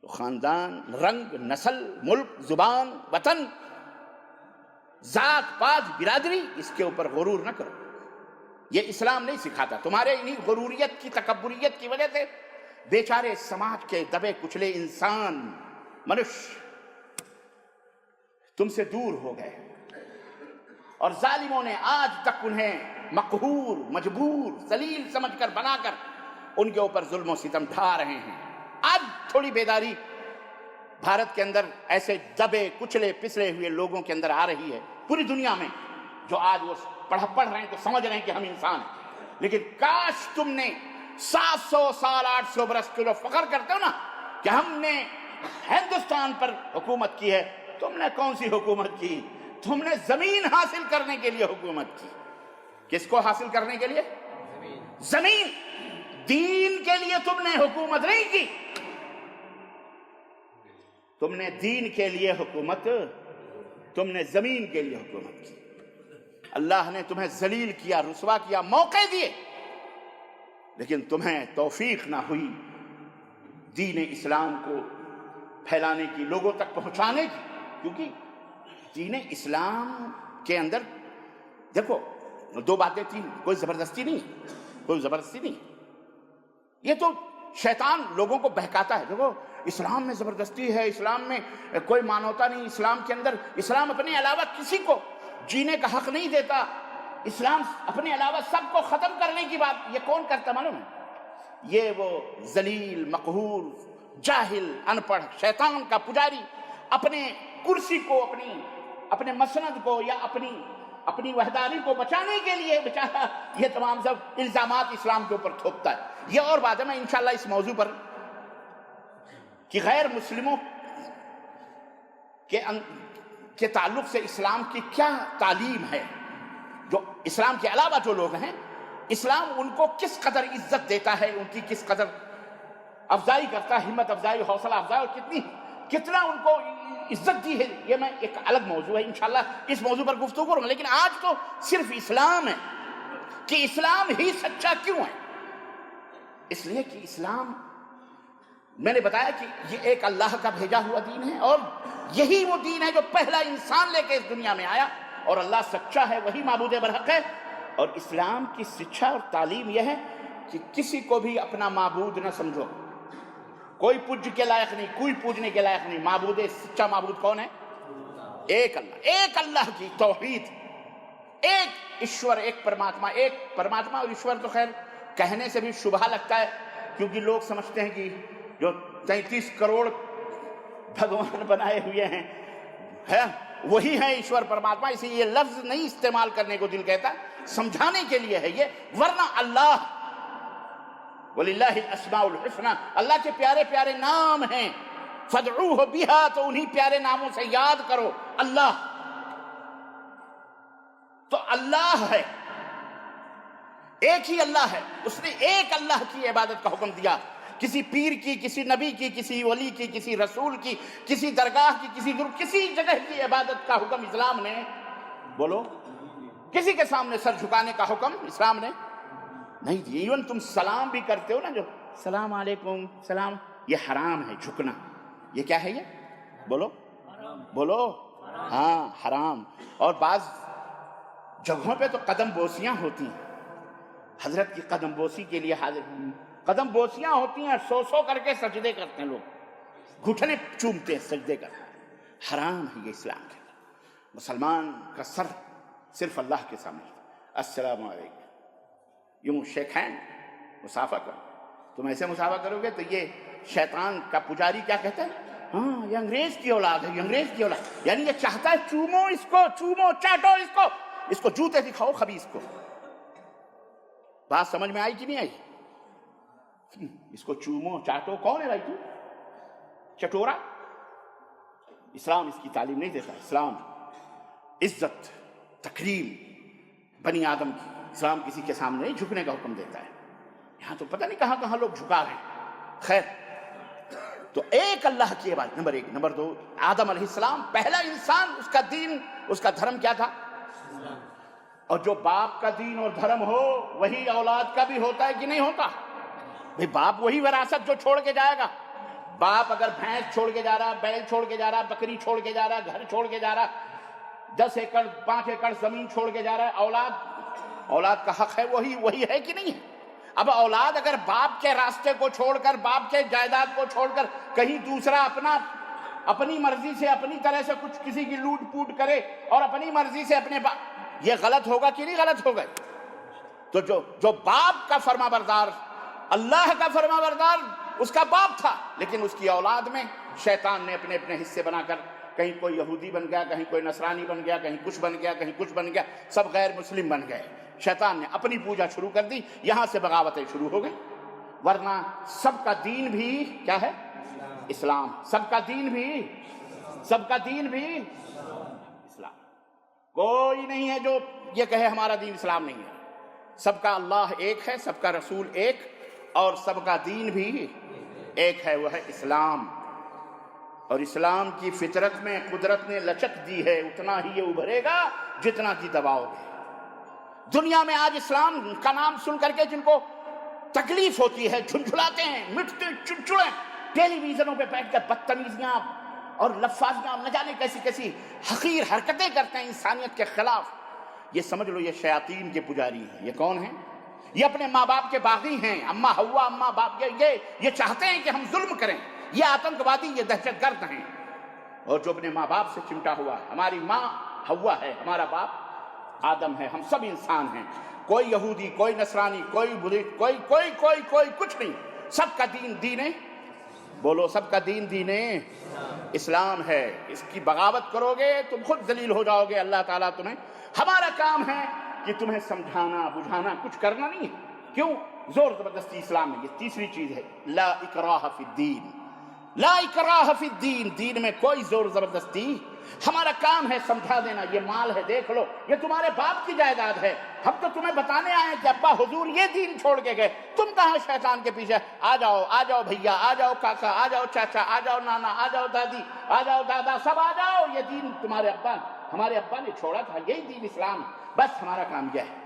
خاندان، رنگ، نسل، ملک، زبان، وطن، ذات پات، برادری، اس کے اوپر غرور نہ کرو. یہ اسلام نہیں سکھاتا. تمہارے انہی غروریت کی، تکبریت کی وجہ سے بیچارے سماج کے دبے کچلے انسان، منش تم سے دور ہو گئے، اور ظالموں نے آج تک انہیں مقہور، مجبور، ذلیل سمجھ کر بنا کر ان کے اوپر ظلم و ستم ڈھا رہے ہیں. آج تھوڑی بیداری بھارت کے اندر ایسے دبے کچلے پسلے ہوئے لوگوں کے اندر آ رہی ہے پوری دنیا میں، جو آج وہ پڑھ رہے ہیں تو سمجھ رہے ہیں کہ ہم انسان ہیں. لیکن کاش تم نے 700 سال 800 برس کے جو فخر کرتے ہو نا کہ ہم نے ہندوستان پر حکومت کی ہے، تم نے کون سی حکومت کی؟ تم نے زمین حاصل کرنے کے لیے حکومت کی. کس کو حاصل کرنے کے لیے؟ زمین. دین کے لیے تم نے حکومت نہیں کی. تم نے دین کے لیے حکومت، تم نے زمین کے لیے حکومت کی. اللہ نے تمہیں ذلیل کیا، رسوا کیا، موقع دیے، لیکن تمہیں توفیق نہ ہوئی دین اسلام کو پھیلانے کی، لوگوں تک پہنچانے کی. کیونکہ دین اسلام کے اندر دیکھو دو باتیں تھیں. کوئی زبردستی نہیں. یہ تو شیطان لوگوں کو بہکاتا ہے. دیکھو اسلام میں زبردستی ہے، اسلام میں کوئی مانوتا نہیں، اسلام کے اندر اسلام اپنے علاوہ کسی کو جینے کا حق نہیں دیتا، اسلام اپنے علاوہ سب کو ختم کرنے کی بات. یہ کون کرتا معلوم ہے؟ یہ وہ ذلیل، مقہور، جاہل، ان پڑھ شیطان کا پجاری اپنے کرسی کو، اپنے مسند کو یا اپنی وحدانی کو بچانے کے لیے بیچارہ یہ تمام سب الزامات اسلام کے اوپر تھوپتا ہے. یہ اور بات ہے. میں انشاءاللہ اس موضوع پر کہ غیر مسلموں کے تعلق سے اسلام کی کیا تعلیم ہے، جو اسلام کے علاوہ جو لوگ ہیں، اسلام ان کو کس قدر عزت دیتا ہے، ان کی کس قدر افزائی کرتا ہے، ہمت افزائی، حوصلہ افزائی، اور کتنا ان کو عزت دی ہے. یہ میں ایک الگ موضوع ہے، انشاءاللہ اس موضوع پر گفتگو کروں گا. لیکن آج تو صرف اسلام ہے کہ اسلام ہی سچا کیوں ہے. اس لیے کہ اسلام، میں نے بتایا کہ یہ ایک اللہ کا بھیجا ہوا دین ہے، اور یہی وہ دین ہے جو پہلا انسان لے کے اس دنیا میں آیا، اور اللہ سچا ہے، وہی معبود برحق ہے. اور اسلام کی شکشا اور تعلیم یہ ہے کہ کسی کو بھی اپنا معبود نہ سمجھو. کوئی پوج کے لائق نہیں، کوئی پوجنے کے لائق نہیں. معبود، سچا معبود کون ہے؟ ایک اللہ. ایک اللہ کی توحید، ایک ایشور، ایک پرماتما. ایک پرماتما اور ایشور تو خیر کہنے سے بھی شبہ لگتا ہے، کیونکہ لوگ سمجھتے ہیں کہ جو 33 کروڑ بھگوان بنائے ہوئے ہیں وہی ہیں ایشور پرماتما. اسی یہ لفظ نہیں استعمال کرنے کو دل کہتا، سمجھانے کے لیے ہے یہ. ورنہ اللہ وَلِلَّهِ الْأَسْمَاءُ الْحُسْنَى، اللہ کے پیارے پیارے نام ہیں. فَادْعُوهُ بِهَا، تو انہی پیارے ناموں سے یاد کرو. اللہ تو اللہ ہے، ایک ہی اللہ ہے. اس نے ایک اللہ کی عبادت کا حکم دیا. کسی پیر کی، کسی نبی کی، کسی ولی کی، کسی رسول کی، کسی درگاہ کی، کسی جگہ کی عبادت کا حکم اسلام نے، بولو، کسی کے سامنے سر جھکانے کا حکم اسلام نے نہیں دیا. ایون تم سلام بھی کرتے ہو نا، جو سلام علیکم، سلام، یہ حرام ہے جھکنا. یہ کیا ہے؟ یہ بولو ہاں، حرام. اور بعض جگہوں پہ تو قدم بوسیاں ہوتی ہیں. حضرت کی قدم بوسی کے لیے حاضر قدم بوسیاں ہوتی ہیں، سو کر کے سجدے کرتے ہیں لوگ، گھٹنے چومتے ہیں، سجدے کرتے ہیں. حرام ہے یہ اسلام کے. مسلمان کا سر صرف اللہ کے سامنے. السلام علیکم، یوں شیک ہینڈ، مسافہ کرو. تم ایسے مسافہ کرو گے تو یہ شیطان کا پجاری کیا کہتا ہے؟ ہاں یہ انگریز کی اولاد ہے، یہ انگریز کی اولاد. یعنی یہ چاہتا ہے چومو اس کو، چومو، چاٹو اس کو جوتے دکھاؤ خبیث کو. بات سمجھ میں آئی کہ نہیں آئی؟ اس کو چومو چاٹو. کون ہے بھائی تو؟ چٹورا. اسلام اس کی تعلیم نہیں دیتا. اسلام عزت، تکریم بنی آدم کی. اسلام کسی کے سامنے نہیں جھکنے کا حکم دیتا ہے. یہاں تو پتہ نہیں کہاں کہاں لوگ جھکا رہے ہیں. خیر، تو ایک اللہ کی عبادت نمبر 1. نمبر 2، آدم علیہ السلام پہلا انسان، اس کا دین، اس کا دھرم کیا تھا؟ اور جو باپ کا دین اور دھرم ہو وہی اولاد کا بھی ہوتا ہے کہ نہیں ہوتا؟ بھئی باپ وہی وراثت جو چھوڑ کے جائے گا. باپ اگر بھینس چھوڑ کے جا رہا، بیل چھوڑ کے جا رہا، بکری چھوڑ کے جا رہا، گھر چھوڑ کے جا رہا، 10 ایکڑ 5 ایکڑ زمین چھوڑ کے جا رہا ہے، اولاد کا حق ہے وہی ہے کہ نہیں ہے؟ اب اولاد اگر باپ کے راستے کو چھوڑ کر، باپ کے جائیداد کو چھوڑ کر کہیں دوسرا اپنی مرضی سے، اپنی طرح سے کچھ کسی کی لوٹ پوٹ کرے اور اپنی مرضی سے اپنے یہ غلط ہوگا کہ نہیں غلط ہوگا؟ تو جو باپ کا فرما بردار، اللہ کا فرما بردار اس کا باپ تھا، لیکن اس کی اولاد میں شیطان نے اپنے حصے بنا کر کہیں کوئی یہودی بن گیا، کہیں کوئی نصرانی بن گیا، کہیں کچھ بن گیا، کہیں کچھ بن گیا، سب غیر مسلم بن گئے. شیطان نے اپنی پوجا شروع کر دی، یہاں سے بغاوتیں شروع ہو گئی. ورنہ سب کا دین بھی کیا ہے؟ اسلام. سب کا دین بھی اسلام. کوئی نہیں ہے جو یہ کہے ہمارا دین اسلام نہیں ہے. سب کا اللہ ایک ہے، سب کا رسول ایک، اور سب کا دین بھی ایک ہے، وہ ہے اسلام. اور اسلام کی فطرت میں قدرت نے لچک دی ہے، اتنا ہی یہ ابھرے گا جتنا کہ دباؤ گے. دنیا میں آج اسلام کا نام سن کر کے جن کو تکلیف ہوتی ہے، جھنجھلاتے ہیں، مٹتے چڑچڑے، ٹیلی ویژنوں پہ بیٹھ کر بدتمیزیاں اور لفاظیاں، نہ جانے کیسی کیسی حقیر حرکتیں کرتے ہیں انسانیت کے خلاف، یہ سمجھ لو یہ شیاطین کے پجاری ہیں. یہ کون ہیں؟ یہ اپنے ماں باپ کے باغی ہیں. اماں ہوا، اماں باپ، یہ چاہتے ہیں کہ ہم ظلم کریں. یہ آتنکوادی، یہ دہشت گرد ہیں. اور جو اپنے ماں باپ سے چمٹا ہوا ہے، ہماری ماں ہوا ہے، ہمارا باپ آدم ہے، ہم سب انسان ہیں. کوئی یہودی، کوئی نصرانی، کوئی بدھسٹ، کوئی کچھ نہیں. سب کا دین بولو، سب کا دین اسلام ہے. اس کی بغاوت کرو گے تم خود ذلیل ہو جاؤ گے. اللہ تعالیٰ تمہیں، ہمارا کام ہے کہ تمہیں سمجھانا بجھانا، کچھ کرنا نہیں ہے. کیوں؟ زور زبردستی اسلام میں. یہ تیسری چیز ہے، لا اکراہ فی الدین. لا اکراہ فی الدین، دین میں کوئی زور زبردستی. ہمارا کام ہے سمجھا دینا. یہ مال ہے، دیکھ لو، یہ تمہارے باپ کی جائیداد ہے. ہم تو تمہیں بتانے آئے کہ ابا حضور یہ دین چھوڑ کے گئے، تم کہاں شیطان کے پیچھے. آ جاؤ بھیا، آ جاؤ کاکا، آ جاؤ چاچا، آ جاؤ نانا، آ جاؤ دادی، آ جاؤ دادا، سب آ جاؤ. یہ دین ہمارے ابا نے چھوڑا تھا، یہی دین اسلام. بس ہمارا کام یہ ہے.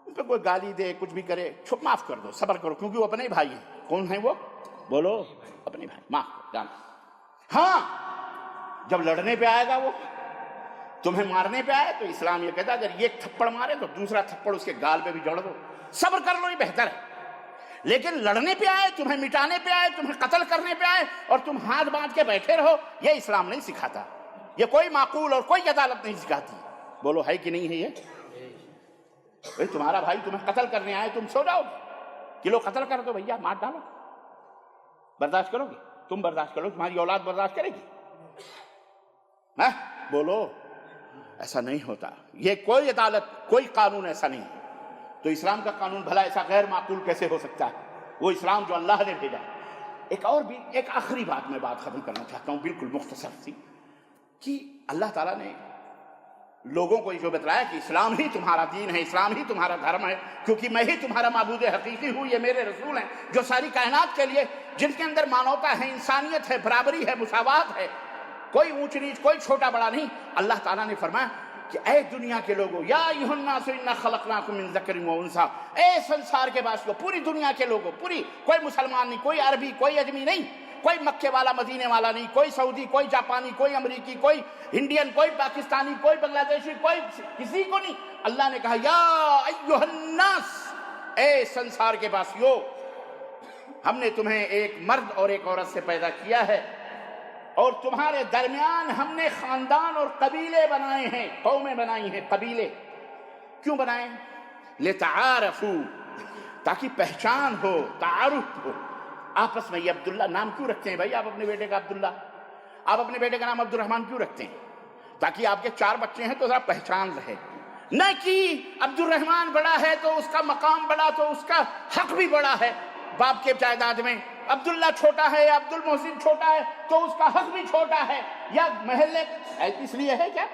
ان پہ کوئی گالی دے، کچھ بھی کرے، چھپ معاف کر دو، صبر کرو، کیونکہ وہ اپنے بھائی ہیں. کون ہیں وہ؟ بولو، اپنے بھائی. معاف کر جانا. ہاں، جب لڑنے پہ آئے گا، وہ تمہیں مارنے پہ آئے، تو اسلام یہ کہتا ہے اگر ایک تھپڑ مارے تو دوسرا تھپڑ اس کے گال پہ بھی جوڑ دو. صبر کر لو، یہ بہتر ہے. لیکن لڑنے پہ آئے، تمہیں مٹانے پہ آئے، تمہیں قتل کرنے پہ آئے، اور تم ہاتھ باندھ کے بیٹھے رہو، یہ اسلام نہیں سکھاتا. یہ کوئی معقول اور کوئی عدالت نہیں سکھاتی. بولو، ہے کہ نہیں ہے؟ یہ تمہارا بھائی تمہیں قتل کرنے آئے، تم سو جاؤ کلو قتل کر دو، بھیا مار ڈالو. برداشت کرو گے؟ تم برداشت کرو، تمہاری اولاد برداشت کرے گی؟ بولو، ایسا نہیں ہوتا. یہ کوئی عدالت، کوئی قانون ایسا نہیں. تو اسلام کا قانون بھلا ایسا غیر معقول کیسے ہو سکتا ہے؟ وہ اسلام جو اللہ نے بھیجا. ایک آخری بات میں بات ختم کرنا چاہتا ہوں، بالکل مختصر سی، کہ اللہ تعالیٰ نے لوگوں کو جو بتلایا کہ اسلام ہی تمہارا دین ہے، اسلام ہی تمہارا دھرم ہے، کیونکہ میں ہی تمہارا معبود حقیقی ہوں. یہ میرے رسول ہیں جو ساری کائنات کے لیے، جن کے اندر مانوتا ہے، انسانیت ہے، برابری ہے، مساوات ہے، کوئی اونچ نیچ، کوئی چھوٹا بڑا نہیں. اللہ تعالیٰ نے فرمایا کہ اے دنیا کے لوگوں، یا ایھا الناس انا خلقناکم من ذکر و انثی، اے سنسار کے واسطے، پوری دنیا کے لوگوں، کوئی مسلمان نہیں، کوئی عربی، کوئی اجمی نہیں، کوئی مکے والا مدینے والا نہیں، کوئی سعودی، کوئی جاپانی، کوئی امریکی، کوئی انڈین، کوئی پاکستانی، کوئی بنگلہ دیشی، کوئی کسی کو نہیں. اللہ نے کہا یا ایھا الناس، اے سنسار کے واسطیوں، ہم نے تمہیں ایک مرد اور ایک عورت سے پیدا کیا ہے، اور تمہارے درمیان ہم نے خاندان اور قبیلے بنائے ہیں، قومیں بنائی ہیں. قبیلے کیوں بنائے؟ لتعارفوا، تاکہ پہچان ہو، تعارف ہو آپس میں. یہ عبداللہ نام کیوں رکھتے ہیں بھائی آپ اپنے بیٹے کا عبداللہ؟ آپ اپنے بیٹے کا نام عبد الرحمن کیوں رکھتے ہیں؟ تاکہ آپ کے 4 بچے ہیں تو ذرا پہچان رہے. نہ کہ عبد الرحمن بڑا ہے تو اس کا مقام بڑا، تو اس کا حق بھی بڑا ہے باپ کے جائیداد میں. عبداللہ چھوٹا ہے یا عبد المحسن چھوٹا ہے تو اس کا حق بھی چھوٹا ہے. یا محلے اس لیے ہے کیا؟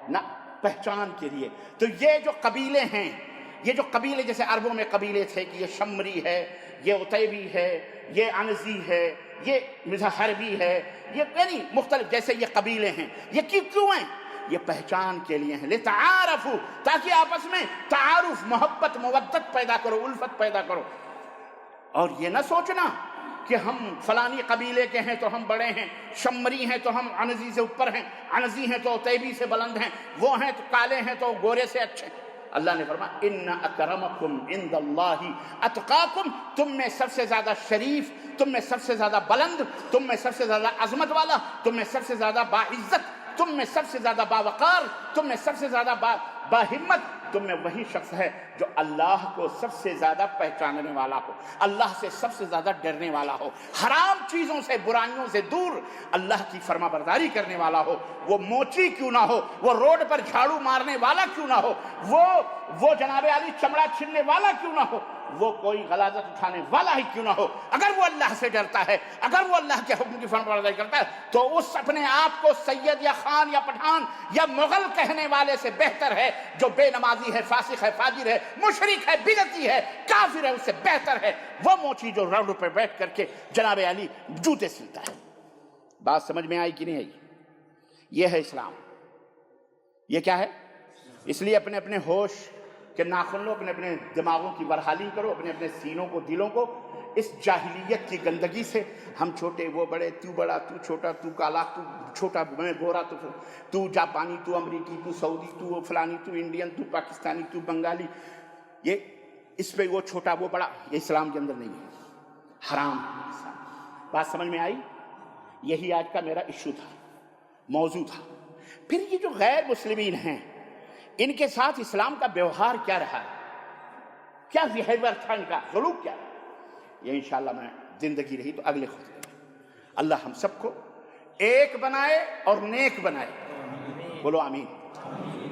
نہ، پہچان کے لیے. تو یہ جو قبیلے ہیں، یہ جو قبیلے، جیسے عربوں میں قبیلے تھے کہ یہ شمری ہے، یہ عتیبی ہے، یہ عنزی ہے، یہ مظہربی ہے، یہ یعنی مختلف، جیسے یہ قبیلے ہیں. یہ کیوں ہیں؟ یہ پہچان کے لیے ہیں. لتعارفوا، تاکہ آپس میں تعارف، محبت، مودت پیدا کرو، الفت پیدا کرو. اور یہ نہ سوچنا کہ ہم فلانی قبیلے کے ہیں تو ہم بڑے ہیں، شمری ہیں تو ہم عنزی سے اوپر ہیں، عنزی ہیں تو عتیبی سے بلند ہیں، وہ ہیں تو کالے ہیں تو گورے سے اچھے. اللہ نے فرمایا ان اکرمکم عند اللہ اتقاکم، تم میں سب سے زیادہ شریف، تم میں سب سے زیادہ بلند، تم میں سب سے زیادہ عظمت والا، تم میں سب سے زیادہ باعزت، تم میں سب سے زیادہ باوقار، تم میں سب سے زیادہ باہمت، تم میں وہی شخص ہے جو اللہ کو سب سے زیادہ پہچاننے والا ہو، اللہ سے سب سے زیادہ ڈرنے والا ہو، حرام چیزوں سے، برائیوں سے دور اللہ کی فرما برداری کرنے والا ہو. وہ موچی کیوں نہ ہو، وہ روڈ پر جھاڑو مارنے والا کیوں نہ ہو، وہ جناب علی چمڑا چھیننے والا کیوں نہ ہو، وہ کوئی غلاظت اٹھانے والا ہی کیوں نہ ہو، اگر وہ اللہ سے ڈرتا ہے، اگر وہ اللہ کے حکم کی فرمانبرداری کرتا ہے، تو اس اپنے آپ کو سید یا خان یا پٹھان یا مغل کہنے والے سے بہتر ہے جو بے نمازی ہے، فاسق ہے، فاجر ہے، مشرک ہے، بدعتی ہے، کافر ہے، اس سے بہتر ہے وہ موچی جو روڈ پہ بیٹھ کر کے جناب علی جوتے سلتا ہے۔ بات سمجھ میں آئی کہ نہیں آئی؟ یہ ہے اسلام۔ یہ کیا ہے؟ اس لیے اپنے اپنے ہوش کے ناخن لو، اپنے اپنے دماغوں کی برحالی کرو، اپنے اپنے سینوں کو، دلوں کو اس جاہلیت کی گندگی سے، ہم چھوٹے وہ بڑے، تو بڑا تو چھوٹا، تو کالا تو چھوٹا، میں گورا تو جاپانی، تو امریکی، تو سعودی، تو فلانی، تو انڈین، تو پاکستانی، تو بنگالی، یہ اس پہ وہ چھوٹا وہ بڑا، یہ اسلام کے اندر نہیں ہے، حرام ہے۔ بات سمجھ میں آئی؟ یہی آج کا میرا ایشو تھا، موضوع تھا۔ پھر یہ جو غیر مسلمین ہیں، ان کے ساتھ اسلام کا بیوہار کیا رہا ہے، کیا بیہیویئر تھا ان کا، سلوک کیا؟ یہ انشاءاللہ میں زندگی رہی تو اگلے خطبے میں اللہ ہم سب کو ایک بنائے اور نیک بنائے، بولو آمین۔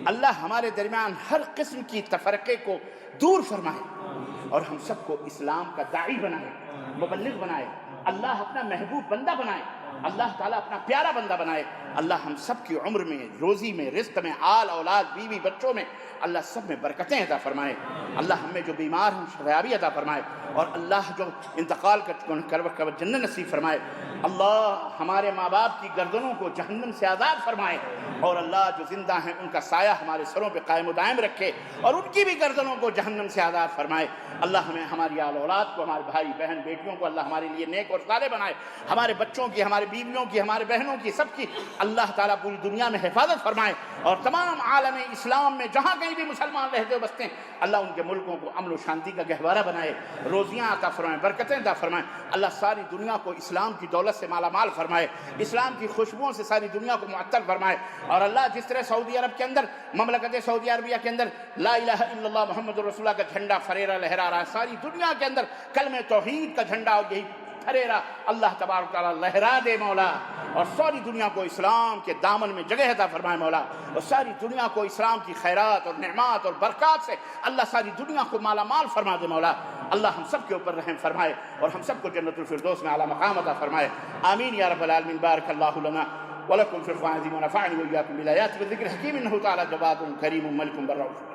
اللہ ہمارے درمیان ہر قسم کی تفرقے کو دور فرمائے اور ہم سب کو اسلام کا داعی بنائے، مبلغ بنائے، اللہ اپنا محبوب بندہ بنائے، اللہ تعالیٰ اپنا پیارا بندہ بنائے۔ اللہ ہم سب کی عمر میں، روزی میں، رزق میں، آل اولاد، بیوی بچوں میں، اللہ سب میں برکتیں عطا فرمائے۔ اللہ ہم میں جو بیمار ہیں شفایابی عطا فرمائے، اور اللہ جو انتقال کر وقت جنت نصیب فرمائے۔ اللہ ہمارے ماں باپ کی گردنوں کو جہنم سے آزاد فرمائے، اور اللہ جو زندہ ہیں ان کا سایہ ہمارے سروں پہ قائم و دائم رکھے، اور ان کی بھی گردنوں کو جہنم سے آزاد فرمائے۔ اللہ ہمیں، ہماری آل اولاد کو، ہمارے بھائی بہن بیٹیوں کو اللہ ہمارے لیے نیک اور صالح بنائے، ہمارے بچوں کی، ہمارے بیویوں کی، ہمارے بہنوں کی، سب کی اللہ تعالیٰ پوری دنیا میں حفاظت فرمائے، اور تمام عالم اسلام میں جہاں کہیں بھی مسلمان رہتے ہو بستے ہیں، اللہ ان کے ملکوں کو امن و شانتی کا گہوارہ بنائے، روزیاں عطا فرمائے، برکتیں عطا فرمائے۔ اللہ ساری دنیا کو اسلام کی دولت سے مالا مال فرمائے، اسلام کی خوشبوؤں سے ساری دنیا کو معطر فرمائے۔ اور اللہ جس طرح سعودی عرب کے اندر، مملکت سعودی عربیہ کے اندر لا الہ الا اللہ محمد رسول اللہ کا جھنڈا فریرا لہرا رہا ہے، ساری دنیا کے اندر کلمہ توحید کا جھنڈا اور یہی پھریرا اللہ تبارک تعالیٰ لہرا دے مولا، اور ساری دنیا کو اسلام کے دامن میں جگہ عطا فرمائے مولا، اور ساری دنیا کو اسلام کی خیرات اور نعمات اور برکات سے اللہ ساری دنیا کو مالا مال فرما دے مولا۔ اللہ ہم سب کے اوپر رحم فرمائے، اور ہم سب کو جنت الفردوس میں اعلیٰ مقام عطا فرمائے، آمین یا رب العالمین۔ بارک اللہ لنا ولکم فی القرآن العظیم ونفعنی وإیاکم بالآیات والذکر الحکیم، انہ تعالیٰ جواد کریم ملک بر رؤوف۔